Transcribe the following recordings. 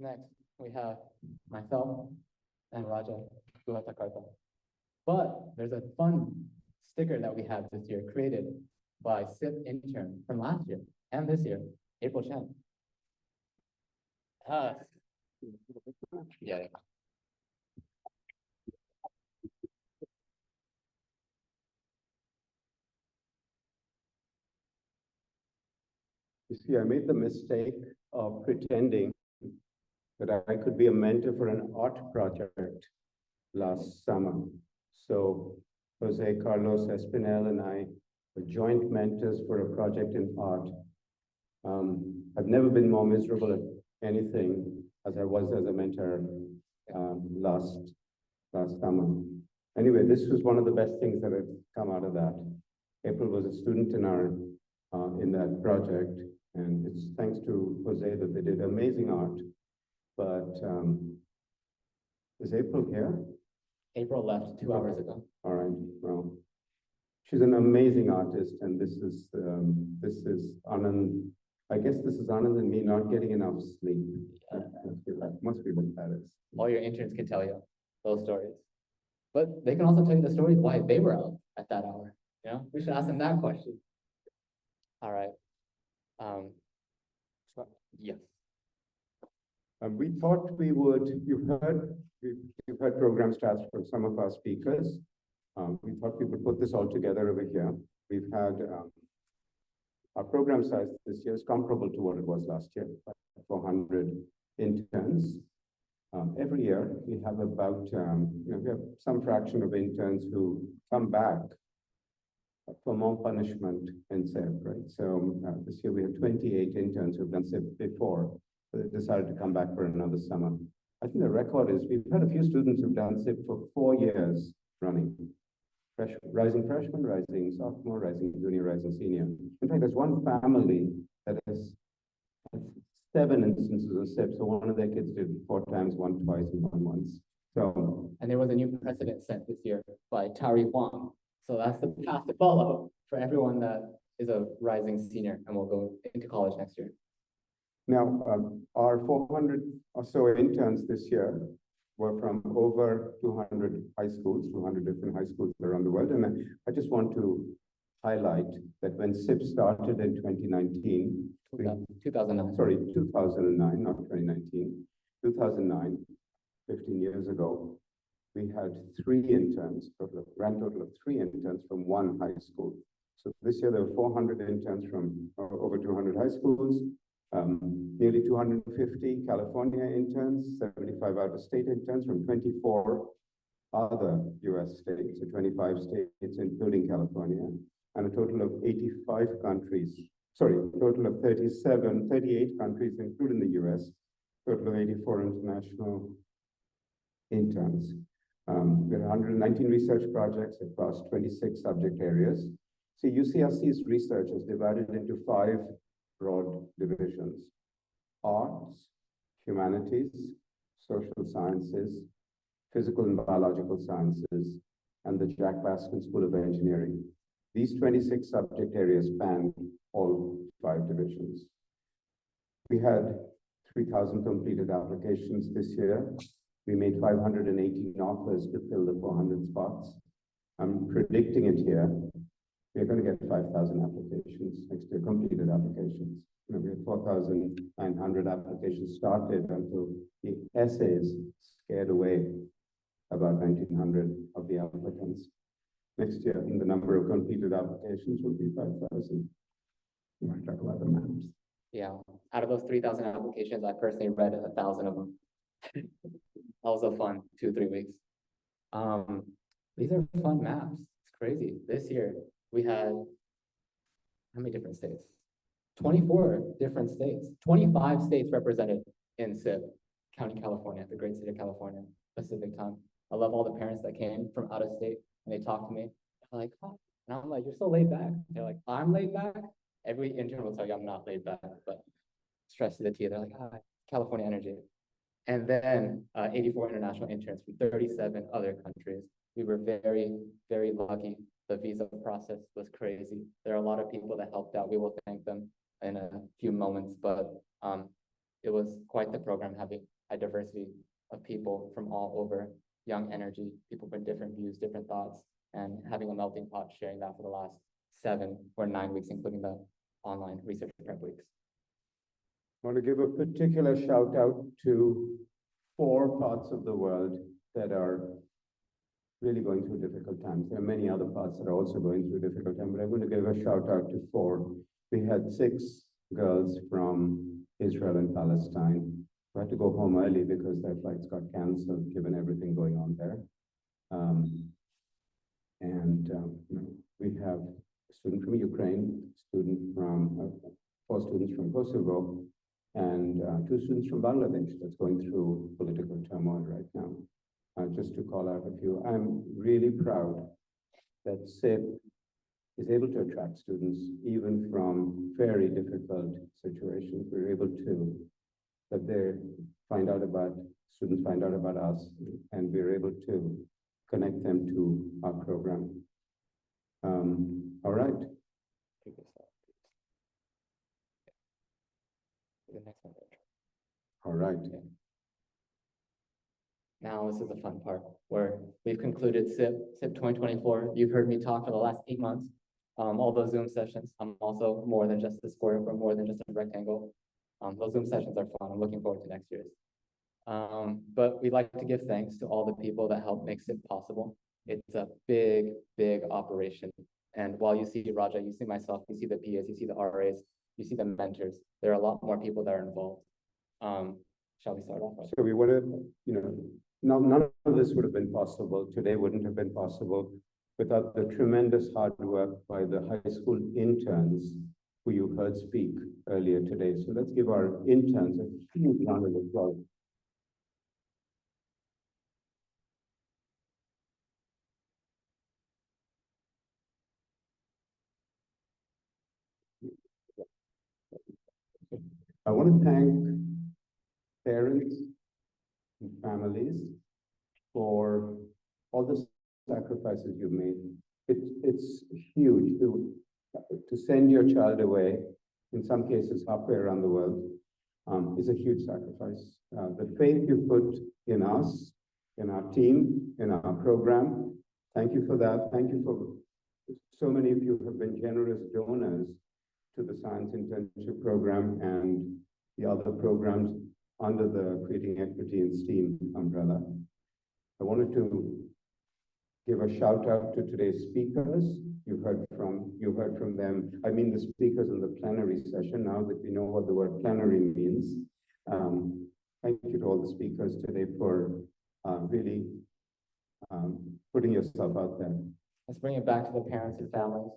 Next, we have myself and Raja GuhaThakurta. But there's a fun sticker that we have this year created by SIP intern from last year and this year, April Chen. Yeah. You see, I made the mistake of pretending that I could be a mentor for an art project last summer. So Jose Carlos Espinel and I were joint mentors for a project in art. I've never been more miserable at anything as I was as a mentor last summer. Anyway, this was one of the best things that had come out of that. April was a student in our in that project, and it's thanks to Jose that they did amazing art. But is April here? April left 2 hours ago. All right. Well, she's an amazing artist, and this is Anand. I guess this is Anand and me not getting enough sleep. That must be what that is. All your interns can tell you those stories, but they can also tell you the stories why they were out at that hour. You know, we should ask them that question. All right. Yes. We thought we would. You've heard program stats from some of our speakers. We thought we would put this all together over here. We've had our program size this year is comparable to what it was last year, 400 interns. Every year we have about we have some fraction of interns who come back for more punishment in SIP, right? So this year we have 28 interns who've done SIP before, but they decided to come back for another summer. I think the record is we've had a few students who've done SIP for 4 years running. Rising freshman, rising sophomore, rising junior, rising senior. In fact, there's one family that has 7 instances of SIP. So one of their kids did 4 times, one twice, and one once. So, and there was a new precedent set this year by Tari Huang. So that's the path to follow for everyone that is a rising senior and will go into college next year. Now, our 400 or so interns this year were from over 200 high schools, 200 different high schools around the world. And I just want to highlight that when SIP started in 2019, 2009. Sorry, 2009, not 2019, 2009, 15 years ago, we had 3 interns, grand total of 3 interns from 1 high school. So this year there were 400 interns from over 200 high schools, nearly 250 California interns, 75 out-of-state interns from 24 other US states, so 25 states, including California, and a total of 85 countries. Sorry, a total of 38 countries, including the US, total of 84 international interns. There are 119 research projects across 26 subject areas. So UCSC's research is divided into 5 broad divisions: arts, humanities, social sciences, physical and biological sciences, and the Jack Baskin School of Engineering. These 26 subject areas span all 5 divisions. We had 3,000 completed applications this year. We made 518 offers to fill the 400 spots. I'm predicting it here. We're going to get 5,000 applications next year, completed applications. You know, we had 4,900 applications started until the essays scared away about 1,900 of the applicants. Next year, the number of completed applications will be 5,000. You might talk about the maps. Yeah, out of those 3,000 applications, I personally read 1,000 of them. That was a fun 2-3 weeks. These are fun maps. It's crazy. This year we had how many different states? 24 different states. 25 states represented in SIP, counting California, the great state of California, Pacific time. I love all the parents that came from out of state and they talked to me. They're like, oh. And I'm like, you're so laid back. They're like, I'm laid back. Every intern will tell you I'm not laid back, but stress to the T. They're like, ah, California energy. And then 84 international interns from 37 other countries. We were very, very lucky. The visa process was crazy. There are a lot of people that helped out. We will thank them in a few moments, but it was quite the program, having a diversity of people from all over, young energy, people with different views, different thoughts, and having a melting pot, sharing that for the last 7 or 9 weeks, including the online research prep weeks. I want to give a particular shout out to 4 parts of the world that are really going through difficult times. There are many other parts that are also going through difficult times, but I'm going to give a shout out to 4. We had 6 girls from Israel and Palestine who had to go home early because their flights got canceled, given everything going on there. We have a student from Ukraine, student from 4 students from Kosovo, and 2 students from Bangladesh that's going through political turmoil right now. Just to call out a few, I'm really proud that SIP is able to attract students even from very difficult situations. We're able to, that they find out about, students find out about us, and we're able to connect them to our program. All right. The next one. All right. Now this is the fun part where we've concluded SIP 2024. You've heard me talk for the last 8 months, all those Zoom sessions. I'm also more than just a square, or more than just a rectangle. Those Zoom sessions are fun. I'm looking forward to next year's. But we'd like to give thanks to all the people that helped make SIP possible. It's a big, big operation. And while you see Raja, you see myself, you see the PAs, you see the RAs, you see the mentors, there are a lot more people that are involved. Shall we start off? Right? So we would have, none of this would have been possible. Today wouldn't have been possible without the tremendous hard work by the high school interns who you heard speak earlier today. So let's give our interns a huge round of applause. I want to thank parents and families for all the sacrifices you've made. It's huge to send your child away, in some cases halfway around the world, is a huge sacrifice. The faith you put in us, in our team, in our program, thank you for that. Thank you for, so many of you have been generous donors to the science internship program and the other programs under the Creating Equity in STEAM umbrella. I wanted to give a shout out to today's speakers. You heard from them. I mean the speakers in the plenary session, now that we know what the word plenary means. Thank you to all the speakers today for really putting yourself out there. Let's bring it back to the parents and families.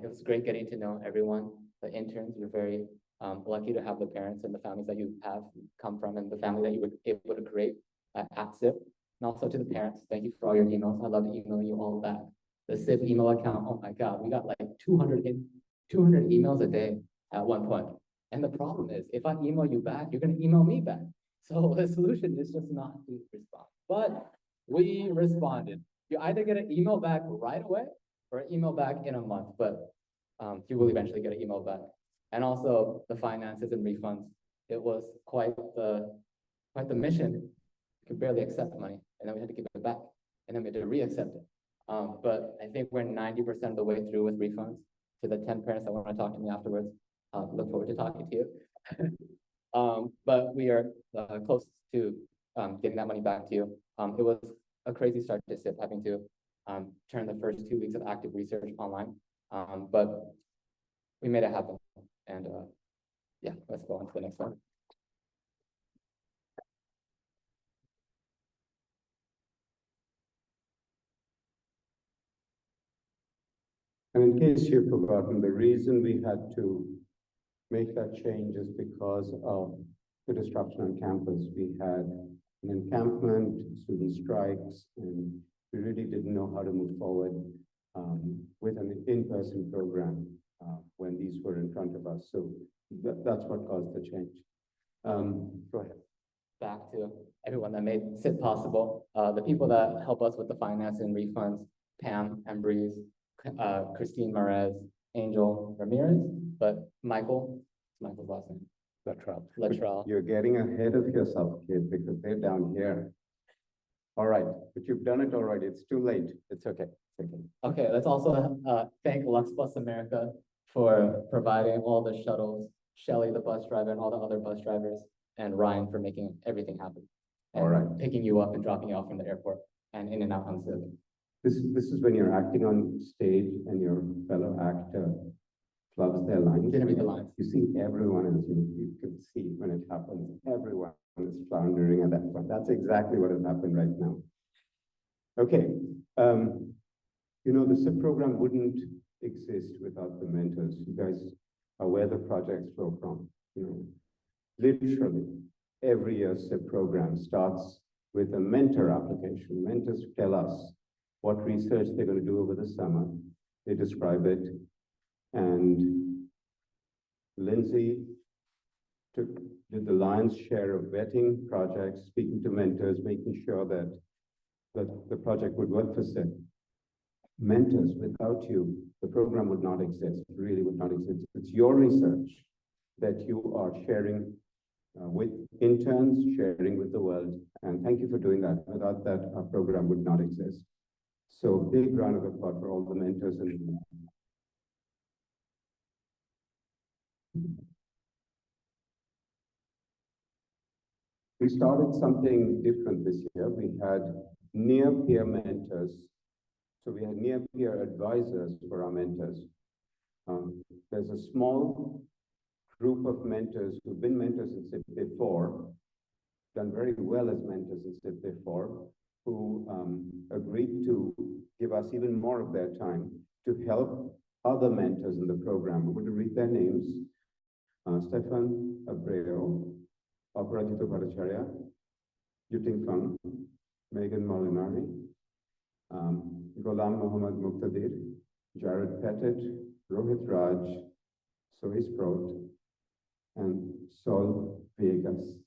It was great getting to know everyone, the interns. You're very lucky to have the parents and the families that you have come from, and the family that you were able to create at SIP. And also to the parents, thank you for all your emails. I love emailing you all back. The SIP email account, oh my God, we got like 200 emails a day at one point. And the problem is, if I email you back, you're going to email me back. So the solution is just not to respond. But we responded. You either get an email back right away or an email back in a month, but you will eventually get an email back. And also the finances and refunds. It was quite the mission. We could barely accept money, and then we had to give it back, and then we had to re-accept it. But I think we're 90% of the way through with refunds. To the 10 parents that want to talk to me afterwards, look forward to talking to you. But we are close to getting that money back to you. It was a crazy start to SIP, having to turn the first 2 weeks of active research online. But we made it happen. And yeah, let's go on to the next one. And in case you've forgotten, the reason we had to make that change is because of the disruption on campus. We had an encampment, student strikes, and we really didn't know how to move forward with an in-person program when these were in front of us. So that's what caused the change. Go ahead. Back to everyone that made SIP possible. The people that help us with the finance and refunds, Pam and Breeze, Christine Marez, Angel Ramirez, but Michael's last name, Latrell. You're getting ahead of yourself, kid, because they're down here. All right, but you've done it already. It's too late. It's okay. It's okay. Okay, let's also thank Lux Bus America for providing all the shuttles, Shelley, the bus driver, and all the other bus drivers, and Ryan for making everything happen. And All right. picking you up and dropping you off from the airport and in and out on Zoom. This is when you're acting on stage and your fellow actor flubs their lines. Didn't read the lines. You see everyone else, you can see when it happens, everyone is floundering at that point. That's exactly what has happened right now. Okay, you know, the SIP program wouldn't exist without the mentors. You guys are where the projects flow from. You know, literally, every year SIP program starts with a mentor application. Mentors tell us what research they're going to do over the summer. They describe it. And Lindsay did the lion's share of vetting projects, speaking to mentors, making sure that the project would work for SIP. Mentors, without you, the program would not exist, really would not exist. It's your research that you are sharing with interns, sharing with the world. And thank you for doing that. Without that, our program would not exist. So big round of applause for all the mentors. And we started something different this year. We had near-peer mentors. So we had near-peer advisors for our mentors. There's a small group of mentors who've been mentors in SIP before, done very well as mentors in SIP before, who agreed to give us even more of their time to help other mentors in the program. I'm going to read their names. Stefan Abreu, Aparajito Bhattacharya, Yuting Fang, Megan Molinari, Ghulam Mohammad Muqtadir, Jared Pettit, Rohit Raj, Sohi Sprout, and Sol Viegas.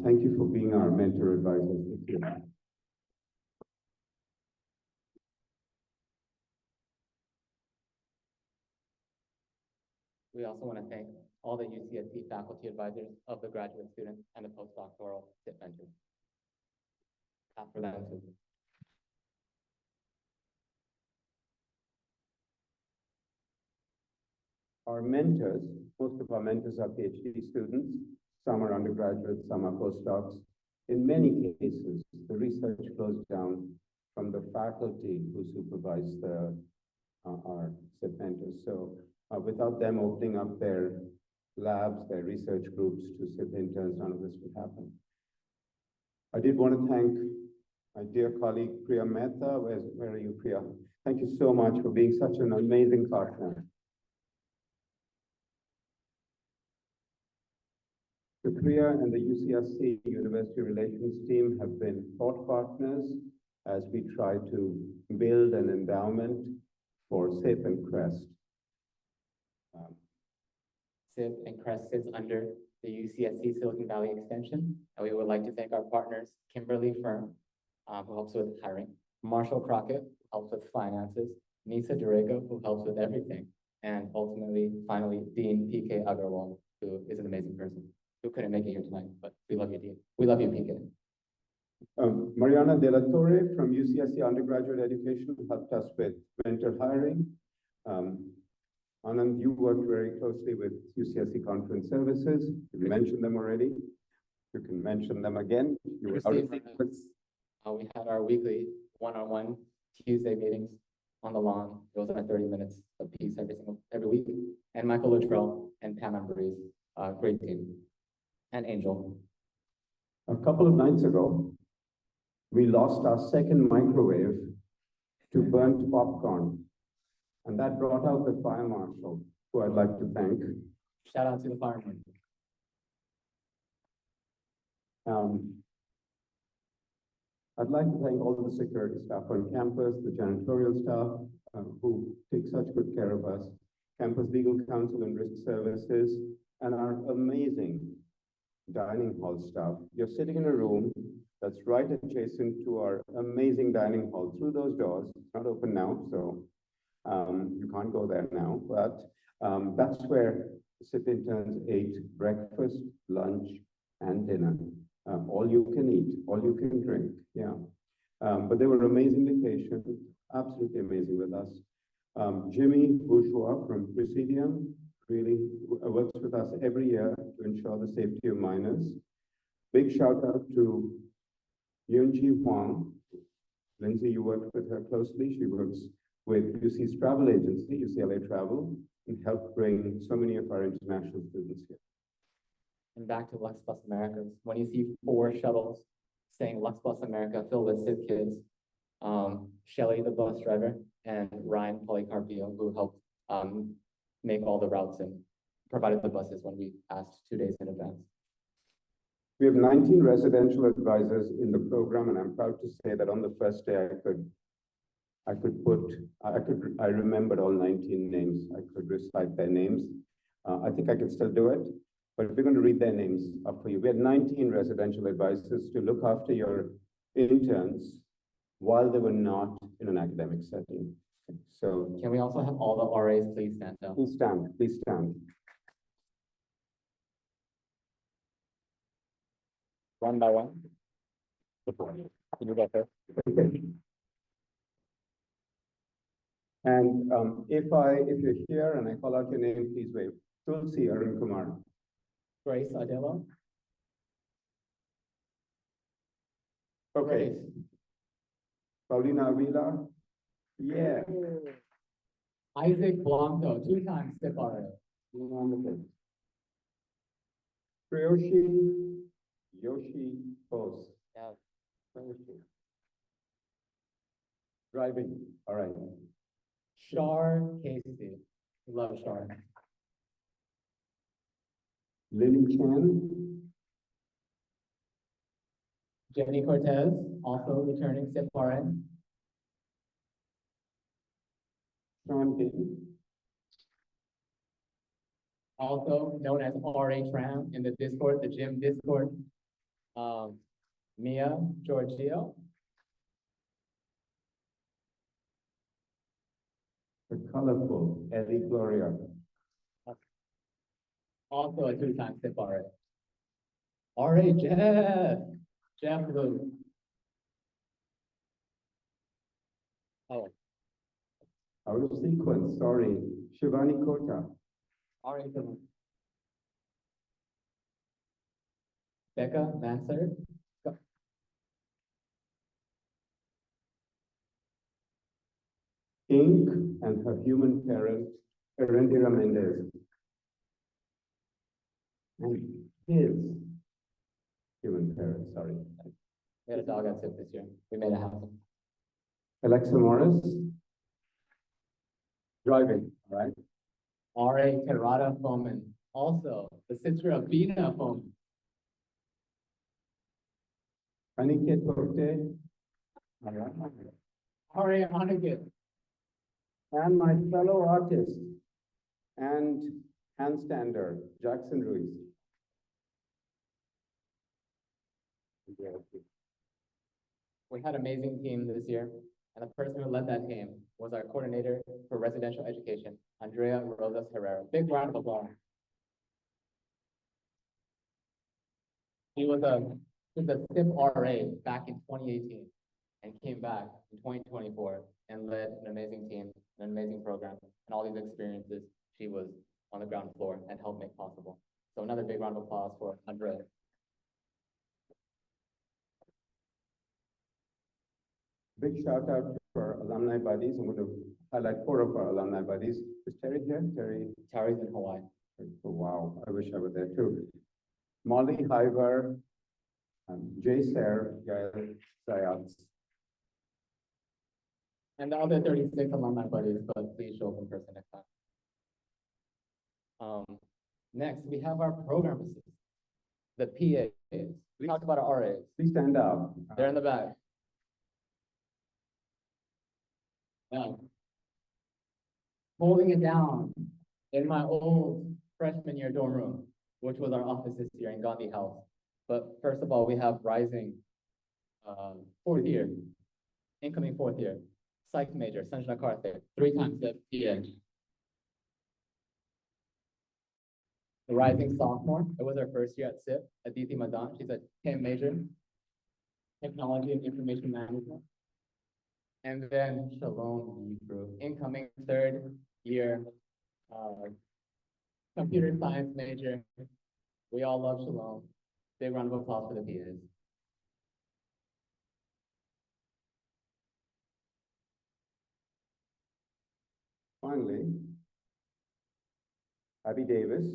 Thank you for being our mentor advisors. We also want to thank all the UCSC faculty advisors of the graduate students and the postdoctoral SIP mentors. Clap for them too. Our mentors, most of our mentors are PhD students. Some are undergraduates, some are postdocs. In many cases, the research flows down from the faculty who supervise our SIP mentors. So without them opening up their labs, their research groups to SIP interns, none of this would happen. I did want to thank my dear colleague, Priya Mehta. Where are you, Priya? Thank you so much for being such an amazing partner. The Priya and the UCSC University Relations team have been thought partners as we try to build an endowment for SIP and CREST. SIP and CREST sits under the UCSC Silicon Valley Extension, and we would like to thank our partners, Kimberly Firm, who helps with hiring, Marshall Crockett, who helps with finances, Nisa Durego, who helps with everything, and ultimately, finally, Dean P.K. Agarwal, who is an amazing person, who couldn't make it here tonight, but we love you, Dean. We love you, PK. Mariana De La Torre from UCSC Undergraduate Education helped us with mentor hiring. Anand, you worked very closely with UCSC Conference Services. You mentioned them already. You can mention them again. We had our weekly one-on-one Tuesday meetings on the lawn. Those are 30 minutes apiece every week. And Michael Luttrell and Pam Ambrose, great team. And Angel. A couple of nights ago, we lost our second microwave to burnt popcorn. And that brought out the fire marshal, who I'd like to thank. Shout out to the firemen. I'd like to thank all the security staff on campus, the janitorial staff, who take such good care of us, campus legal counsel and risk services, and our amazing dining hall staff. You're sitting in a room that's right adjacent to our amazing dining hall. Through those doors, it's not open now, so you can't go there now, but that's where SIP interns ate breakfast, lunch, and dinner. All you can eat, all you can drink, yeah. But they were amazingly patient, absolutely amazing with us. Jimmy Bourgeois from Presidium really works with us every year to ensure the safety of minors. Big shout out to Yunji Huang. Lindsay, you worked with her closely. She works with UC's travel agency, UCLA Travel, and helped bring so many of our international students here. And back to Lux Bus Americas, when you see 4 shuttles saying Lux Bus America filled with SIP kids, Shelly, the bus driver, and Ryan Polycarpio, who helped make all the routes and provided the buses when we asked 2 days in advance. We have 19 residential advisors in the program, and I'm proud to say that on the first day I remembered all 19 names. I could recite their names. I think I could still do it, but we're going to read their names up for you. We had 19 residential advisors to look after your interns while they were not in an academic setting. So can we also have all the RAs please stand up? please stand, please stand. One by one. Can you get there? Okay. And if you're here and I call out your name, please wave. Tulsi Arun Kumar. Grace Adela. Okay. Grace. Paulina Avila. Yeah. Isaac Blanco, 2 times SIP RA. Wonderful. Priyoshi Yoshi Bose. Yeah. Driving. All right. Shar Casey. Love Shar. Lily Chan. Jenny Cortez, also returning SIP RA. Sean Dayton. Also known as RA Tram in the Discord, the gym Discord. Mia Giorgio. The colorful Ellie Gloria. Also a 2 times SIP RA. RA Jeff Blue. Oh, Out of sequence, sorry. Shivani Kota. RA Blue. Becca Manser. Ink and her human parent, Erendira Mendez. And his human parent, sorry. We had a dog at SIP this year. We made it happen. Alexa Morris. Driving, all right. RA Terada Foman. Also, the sister of Bina Foman. Aniket Torte. RA Onagit. And my fellow artist and handstander, Jackson Ruiz. We had an amazing team this year, and the person who led that team was our coordinator for residential education, Andrea Rosas Herrera. Big round of applause. He was a SIP RA back in 2018 and came back in 2024 and led an amazing team, an amazing program, and all these experiences she was on the ground floor and helped make possible. So another big round of applause for Andrea. Big shout out to our alumni buddies. I'm going to highlight 4 of our alumni buddies. Is Terry here? Terry's in Hawaii. Oh, wow, I wish I were there too. Molly Hiver, Jay Ser, Gail Sayats. And the other 36 alumni buddies, but please show up in person next time. Next, we have our program assistants, the PAs. We talked about our RAs. Please stand up. They're in the back. Now, holding it down in my old freshman year dorm room, which was our office this year in Gandhi House. But first of all, we have rising 4th year, incoming 4th year, psych major, Sanjana Karthik, 3 times the PA. the rising sophomore. It was her first year at SIP, Aditi Madan. She's a TIM major, Technology and Information Management. And then Shalom Yibru, incoming third year, computer science major. We all love Shalom. Big round of applause for the PAs. Finally, Abby Davis,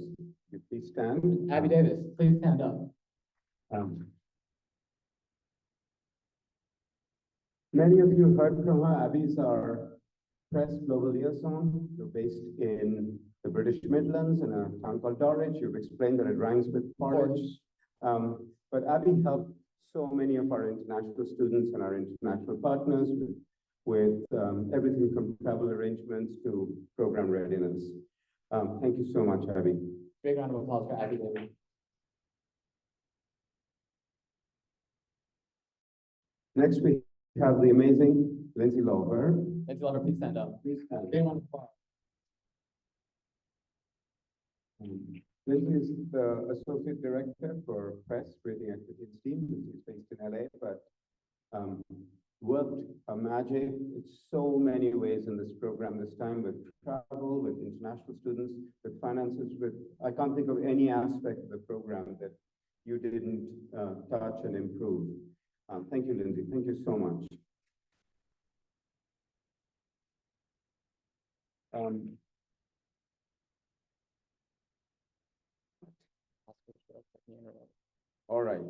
you please stand. Abby Davis, please stand up. Many of you heard from her. Abby's our press global liaison. You're based in the British Midlands in a town called Dulwich. You've explained that it rhymes with porridge. But Abby helped so many of our international students and our international partners with everything from travel arrangements to program readiness. Thank you so much, Abby. Big round of applause for Abby Davis. Next, we have the amazing Lindsay Lover. Lindsay Lover, please stand up. Please stand. Big round of applause. Lindsay is the Associate Director for Press Rating Activities Team. She's based in LA, but worked a magic in so many ways in this program this time, with travel, with international students, with finances, with, I can't think of any aspect of the program that you didn't touch and improve. Thank you, Lindsay. Thank you so much. All right.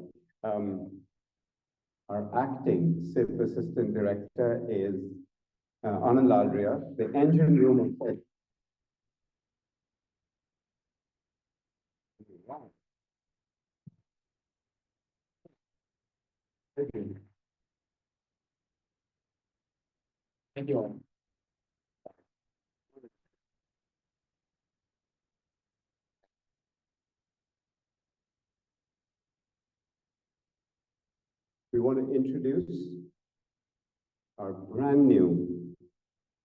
Our acting SIP Assistant Director is Anand Ladria, the engine room of Wow. Thank you. Thank you all. We want to introduce our brand new,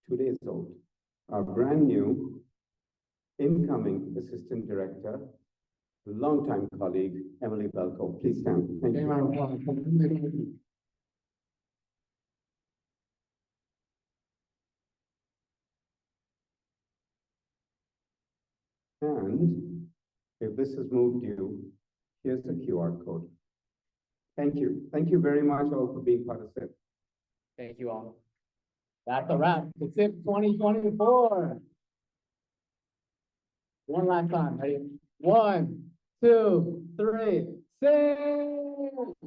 2 days old, our brand new incoming Assistant Director, longtime colleague, Emily Belko. Please stand. Thank you. And if this has moved you, here's the QR code. Thank you. Thank you very much all for being part of SIP. Thank you all. That's a wrap. It's SIP 2024. One last time. Ready? 1, 2, 3. SIP!